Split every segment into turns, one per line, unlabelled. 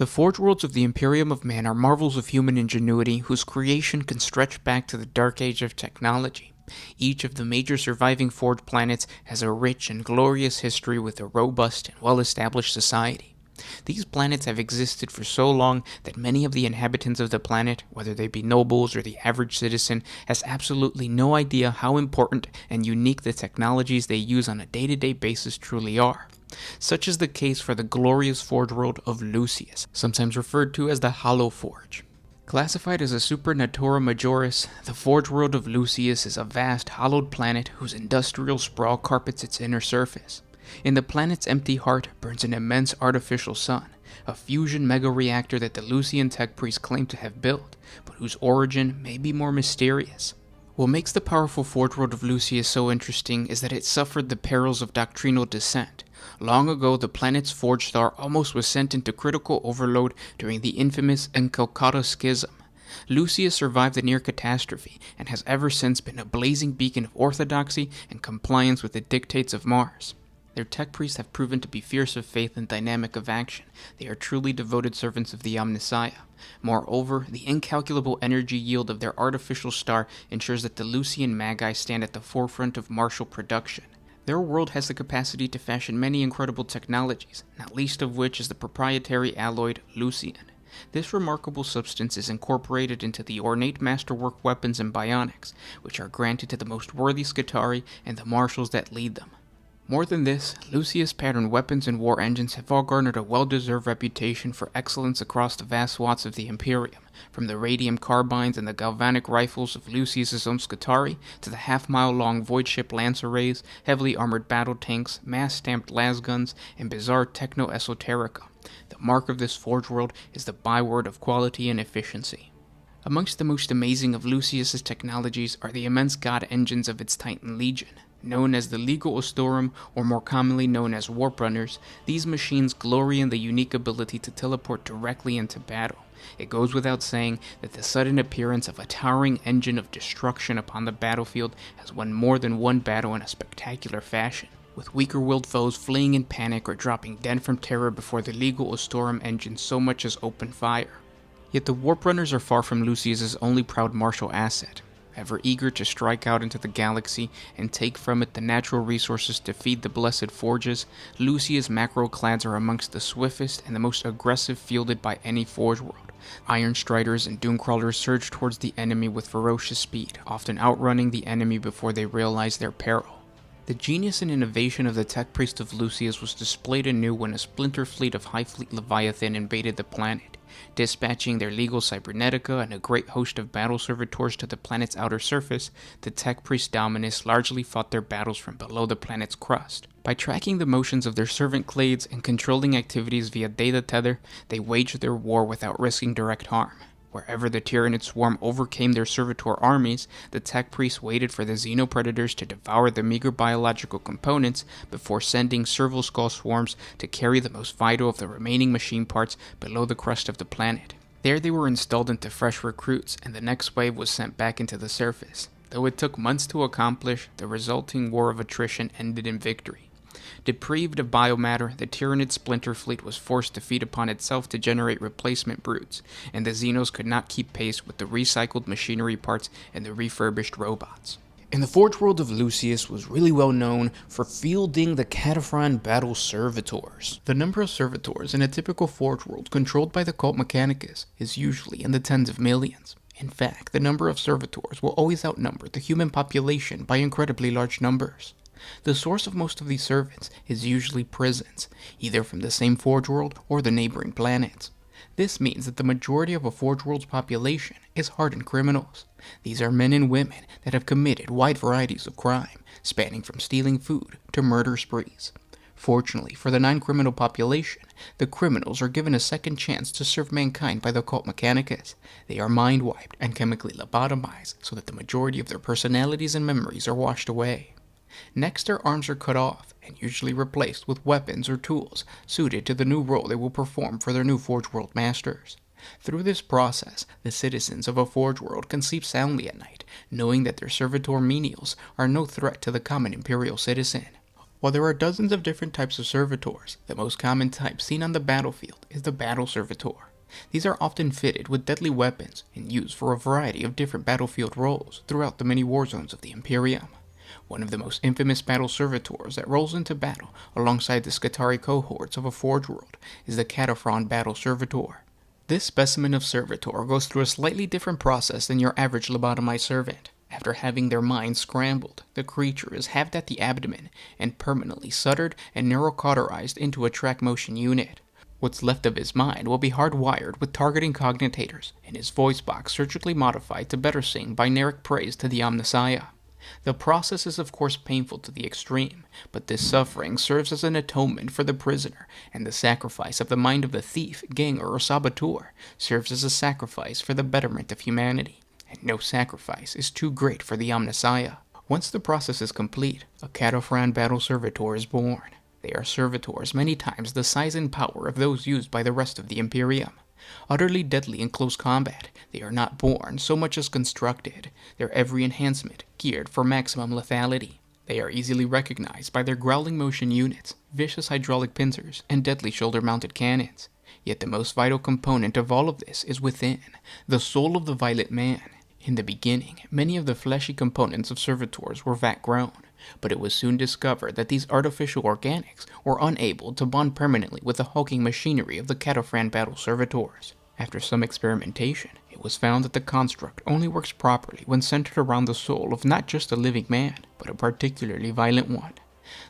The Forge Worlds of the Imperium of Man are marvels of human ingenuity whose creation can stretch back to the dark age of technology. Each of the major surviving Forge planets has a rich and glorious history with a robust and well-established society. These planets have existed for so long that many of the inhabitants of the planet, whether they be nobles or the average citizen, has absolutely no idea how important and unique the technologies they use on a day-to-day basis truly are. Such is the case for the glorious Forge world of Lucius, sometimes referred to as the Hollow Forge. Classified as a super natura majoris, the Forge world of Lucius is a vast hollowed planet whose industrial sprawl carpets its inner surface. In the planet's empty heart burns an immense artificial sun, a fusion mega-reactor that the Lucian tech priests claim to have built, but whose origin may be more mysterious. What makes the powerful Forge world of Lucius so interesting is that it suffered the perils of doctrinal dissent. Long ago, the planet's Forge star almost was sent into critical overload during the infamous Calcutta Schism. Lucius survived the near catastrophe and has ever since been a blazing beacon of orthodoxy and compliance with the dictates of Mars. Their tech priests have proven to be fierce of faith and dynamic of action. They are truly devoted servants of the Omnissiah. Moreover, the incalculable energy yield of their artificial star ensures that the Lucian Magi stand at the forefront of martial production. Their world has the capacity to fashion many incredible technologies, not least of which is the proprietary alloy Lucian. This remarkable substance is incorporated into the ornate masterwork weapons and bionics, which are granted to the most worthy Scutari and the marshals that lead them. More than this, Lucius patterned weapons and war engines have all garnered a well-deserved reputation for excellence across the vast swaths of the Imperium, from the radium carbines and the galvanic rifles of Lucius's own Scutari to the half-mile-long void ship lance arrays, heavily armored battle tanks, mass-stamped lasguns, and bizarre techno-esoterica. The mark of this Forge world is the byword of quality and efficiency. Amongst the most amazing of Lucius's technologies are the immense god engines of its Titan Legion. Known as the Legal Ostorum, or more commonly known as Warp Runners, these machines glory in the unique ability to teleport directly into battle. It goes without saying that the sudden appearance of a towering engine of destruction upon the battlefield has won more than one battle in a spectacular fashion, with weaker-willed foes fleeing in panic or dropping dead from terror before the Legal Ostorum engine so much as opened fire. Yet the Warp Runners are far from Lucius's only proud martial asset. Ever eager to strike out into the galaxy and take from it the natural resources to feed the blessed forges, Lucius macroclads are amongst the swiftest and the most aggressive fielded by any Forge world. Iron Striders and Doomcrawlers surge towards the enemy with ferocious speed, often outrunning the enemy before they realize their peril. The genius and innovation of the tech priest of Lucius was displayed anew when a splinter fleet of High Fleet Leviathan invaded the planet. Dispatching their legal cybernetica and a great host of battle servitors to the planet's outer surface, the tech priest Dominus largely fought their battles from below the planet's crust. By tracking the motions of their servant clades and controlling activities via data tether, they waged their war without risking direct harm. Wherever the Tyranid swarm overcame their servitor armies, the tech priests waited for the xenopredators to devour the meager biological components before sending serval skull swarms to carry the most vital of the remaining machine parts below the crust of the planet. There they were installed into fresh recruits, and the next wave was sent back into the surface. Though it took months to accomplish, the resulting war of attrition ended in victory. Deprived of biomatter, the Tyranid splinter fleet was forced to feed upon itself to generate replacement brutes, and the Xenos could not keep pace with the recycled machinery parts and the refurbished robots. And the Forge world of Lucius was really well known for fielding the Kataphron battle Servitors. The number of Servitors in a typical Forge world controlled by the cult Mechanicus is usually in the tens of millions. In fact, the number of Servitors will always outnumber the human population by incredibly large numbers. The source of most of these servants is usually prisons, either from the same Forge world or the neighboring planets. This means that the majority of a Forge world's population is hardened criminals. These are men and women that have committed wide varieties of crime, spanning from stealing food to murder sprees. Fortunately for the non-criminal population, the criminals are given a second chance to serve mankind by the cult Mechanicus. They are mind-wiped and chemically lobotomized so that the majority of their personalities and memories are washed away. Next, their arms are cut off and usually replaced with weapons or tools suited to the new role they will perform for their new Forge World masters. Through this process, the citizens of a Forge World can sleep soundly at night, knowing that their servitor menials are no threat to the common Imperial citizen. While there are dozens of different types of servitors, the most common type seen on the battlefield is the battle servitor. These are often fitted with deadly weapons and used for a variety of different battlefield roles throughout the many war zones of the Imperium. One of the most infamous battle servitors that rolls into battle alongside the Scutari cohorts of a Forge World is the Kataphron battle servitor. This specimen of servitor goes through a slightly different process than your average lobotomized servant. After having their mind scrambled, the creature is halved at the abdomen and permanently soldered and neurocauterized into a track motion unit. What's left of his mind will be hardwired with targeting cognitators, and his voice box surgically modified to better sing binaric praise to the Omnissiah. The process is of course painful to the extreme, but this suffering serves as an atonement for the prisoner, and the sacrifice of the mind of the thief, ganger, or saboteur serves as a sacrifice for the betterment of humanity, and no sacrifice is too great for the Omnissiah. Once the process is complete, a Kataphron battle servitor is born. They are servitors many times the size and power of those used by the rest of the Imperium. Utterly deadly in close combat, they are not born so much as constructed, their every enhancement geared for maximum lethality. They are easily recognized by their growling motion units, vicious hydraulic pincers, and deadly shoulder-mounted cannons. Yet the most vital component of all of this is within, the soul of the violent man. In the beginning, many of the fleshy components of servitors were vat-grown, but it was soon discovered that these artificial organics were unable to bond permanently with the hulking machinery of the Kataphron battle servitors. After some experimentation, it was found that the construct only works properly when centered around the soul of not just a living man, but a particularly violent one.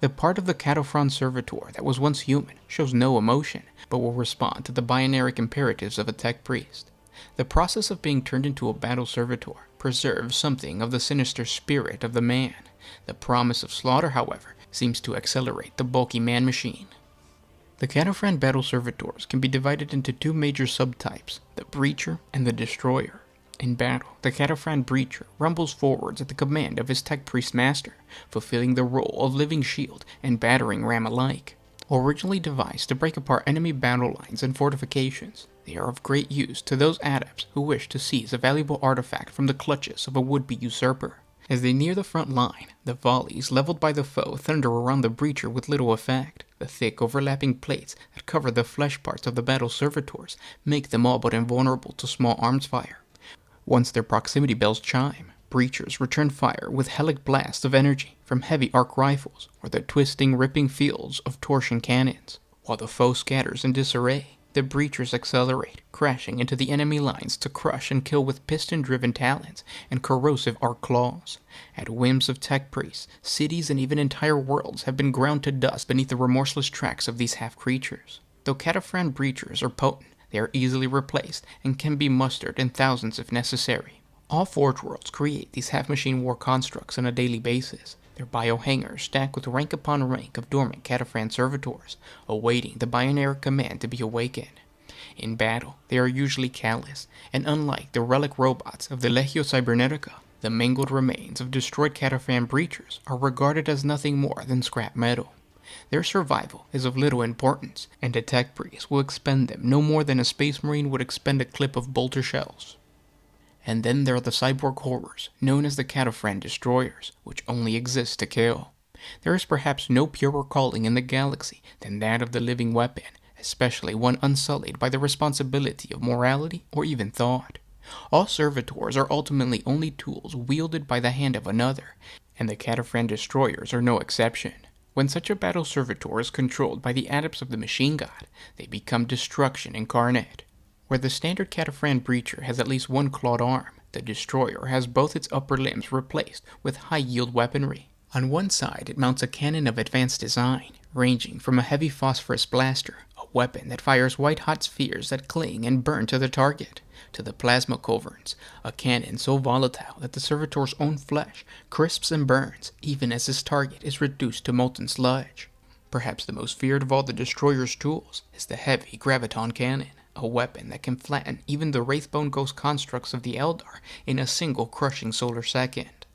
The part of the Kataphron servitor that was once human shows no emotion, but will respond to the binaric imperatives of a tech priest. The process of being turned into a battle servitor preserves something of the sinister spirit of the man. The promise of slaughter, however, seems to accelerate the bulky man-machine. The Kataphron battle servitors can be divided into two major subtypes, the Breacher and the Destroyer. In battle, the Kataphron Breacher rumbles forwards at the command of his tech priest master, fulfilling the role of living shield and battering ram alike. Originally devised to break apart enemy battle lines and fortifications, they are of great use to those adepts who wish to seize a valuable artifact from the clutches of a would-be usurper. As they near the front line, the volleys leveled by the foe thunder around the Breacher with little effect. The thick overlapping plates that cover the flesh parts of the battle servitors make them all but invulnerable to small arms fire. Once their proximity bells chime, Breachers return fire with hellic blasts of energy from heavy arc rifles or the twisting, ripping fields of torsion cannons. While the foe scatters in disarray, the Breachers accelerate, crashing into the enemy lines to crush and kill with piston-driven talons and corrosive arc claws. At whims of tech priests, cities and even entire worlds have been ground to dust beneath the remorseless tracks of these half-creatures. Though Kataphron Breachers are potent, they are easily replaced and can be mustered in thousands if necessary. All Forge Worlds create these half-machine war constructs on a daily basis, their biohangars stacked with rank upon rank of dormant Kataphron servitors, awaiting the binary command to be awakened. In battle, they are usually callous, and unlike the relic robots of the Legio Cybernetica, the mangled remains of destroyed Kataphron Breachers are regarded as nothing more than scrap metal. Their survival is of little importance, and a tech priest will expend them no more than a space marine would expend a clip of bolter shells. And then there are the cyborg horrors, known as the Kataphron Destroyers, which only exist to kill. There is perhaps no purer calling in the galaxy than that of the living weapon, especially one unsullied by the responsibility of morality or even thought. All servitors are ultimately only tools wielded by the hand of another, and the Kataphron Destroyers are no exception. When such a battle servitor is controlled by the adepts of the machine god, they become destruction incarnate. Where the standard Kataphron Breacher has at least one clawed arm, the Destroyer has both its upper limbs replaced with high-yield weaponry. On one side, it mounts a cannon of advanced design, ranging from a heavy phosphorus blaster, a weapon that fires white-hot spheres that cling and burn to the target, to the plasma culverins, a cannon so volatile that the servitor's own flesh crisps and burns, even as his target is reduced to molten sludge. Perhaps the most feared of all the Destroyer's tools is the heavy graviton cannon, a weapon that can flatten even the Wraithbone ghost constructs of the Eldar in a single crushing solar second.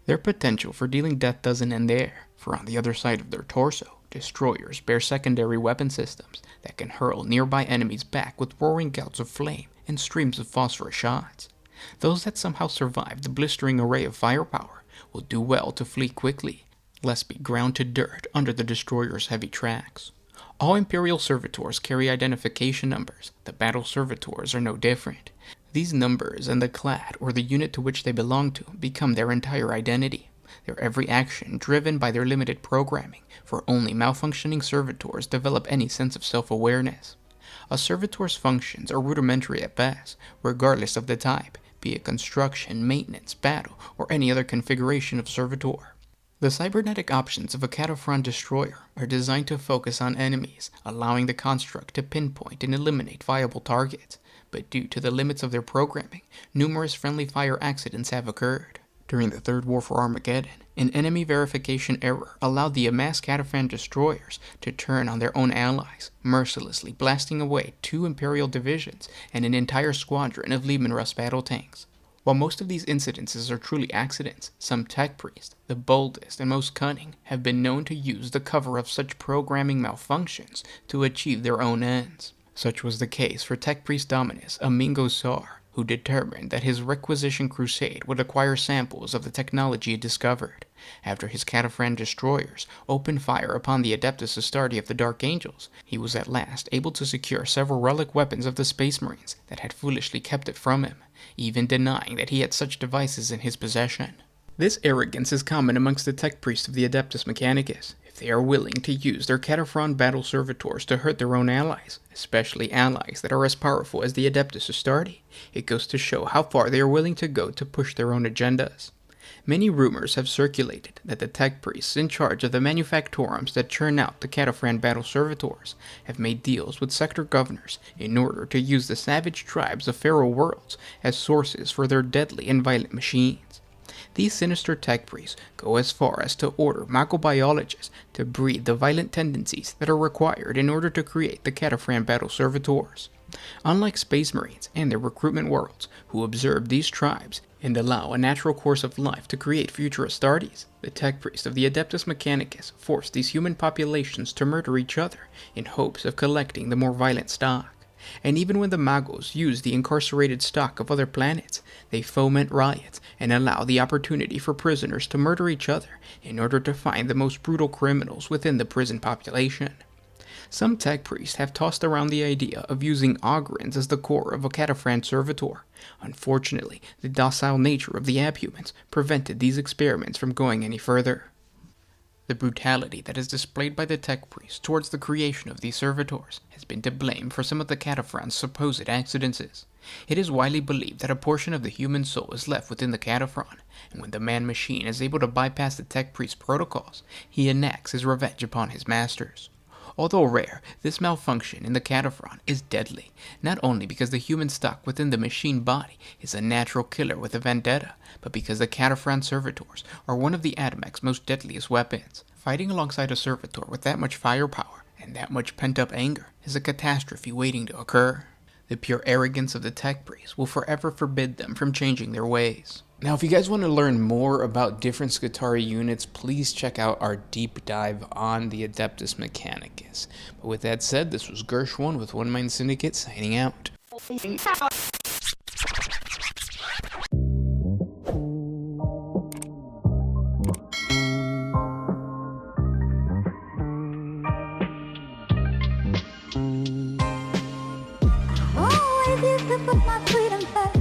Their potential for dealing death doesn't end there, for on the other side of their torso, Destroyers bear secondary weapon systems that can hurl nearby enemies back with roaring gouts of flame and streams of phosphorus shots. Those that somehow survive the blistering array of firepower will do well to flee quickly, lest be ground to dirt under the destroyer's heavy tracks. All Imperial Servitors carry identification numbers. The Battle Servitors are no different. These numbers and the clad or the unit to which they belong to become their entire identity. Their every action driven by their limited programming, for only malfunctioning servitors develop any sense of self-awareness. A servitor's functions are rudimentary at best, regardless of the type, be it construction, maintenance, battle, or any other configuration of servitor. The cybernetic options of a Kataphron destroyer are designed to focus on enemies, allowing the construct to pinpoint and eliminate viable targets, but due to the limits of their programming, numerous friendly fire accidents have occurred. During the Third War for Armageddon, an enemy verification error allowed the amassed Kataphron destroyers to turn on their own allies, mercilessly blasting away 2 Imperial divisions and an entire squadron of Leman Russ battle tanks. While most of these incidences are truly accidents, some tech priests, the boldest and most cunning, have been known to use the cover of such programming malfunctions to achieve their own ends. Such was the case for tech priest Dominus Amingo Sar, who determined that his requisition crusade would acquire samples of the technology it discovered. After his Kataphron destroyers opened fire upon the Adeptus Astartes of the Dark Angels, he was at last able to secure several relic weapons of the Space Marines that had foolishly kept it from him, even denying that he had such devices in his possession. This arrogance is common amongst the tech priests of the Adeptus Mechanicus. If they are willing to use their Kataphron battle servitors to hurt their own allies, especially allies that are as powerful as the Adeptus Astartes, it goes to show how far they are willing to go to push their own agendas. Many rumors have circulated that the tech priests in charge of the manufactorums that churn out the Kataphron battle servitors have made deals with sector governors in order to use the savage tribes of Pharaoh worlds as sources for their deadly and violent machines. These sinister tech priests go as far as to order macrobiologists to breed the violent tendencies that are required in order to create the Kataphron battle servitors. Unlike Space Marines and their recruitment worlds, who observe these tribes and allow a natural course of life to create future Astartes, the tech priests of the Adeptus Mechanicus force these human populations to murder each other in hopes of collecting the more violent stock. And even when the Magos use the incarcerated stock of other planets, they foment riots and allow the opportunity for prisoners to murder each other in order to find the most brutal criminals within the prison population. Some tech priests have tossed around the idea of using Ogrins as the core of a Kataphron servitor. Unfortunately, the docile nature of the abhumans prevented these experiments from going any further. The brutality that is displayed by the tech priests towards the creation of these servitors has been to blame for some of the Kataphron's supposed accidents. It is widely believed that a portion of the human soul is left within the Kataphron, and when the man-machine is able to bypass the tech priest's protocols, he enacts his revenge upon his masters. Although rare, this malfunction in the Kataphron is deadly, not only because the human stock within the machine body is a natural killer with a vendetta, but because the Kataphron servitors are one of the Admech's most deadliest weapons. Fighting alongside a servitor with that much firepower and that much pent-up anger is a catastrophe waiting to occur. The pure arrogance of the tech priests will forever forbid them from changing their ways. Now, if you guys want to learn more about different Scutari units, please check out our deep dive on the Adeptus Mechanicus. But with that said, this was Gershwin with One Mind Syndicate signing out.
Always used to put my freedom first.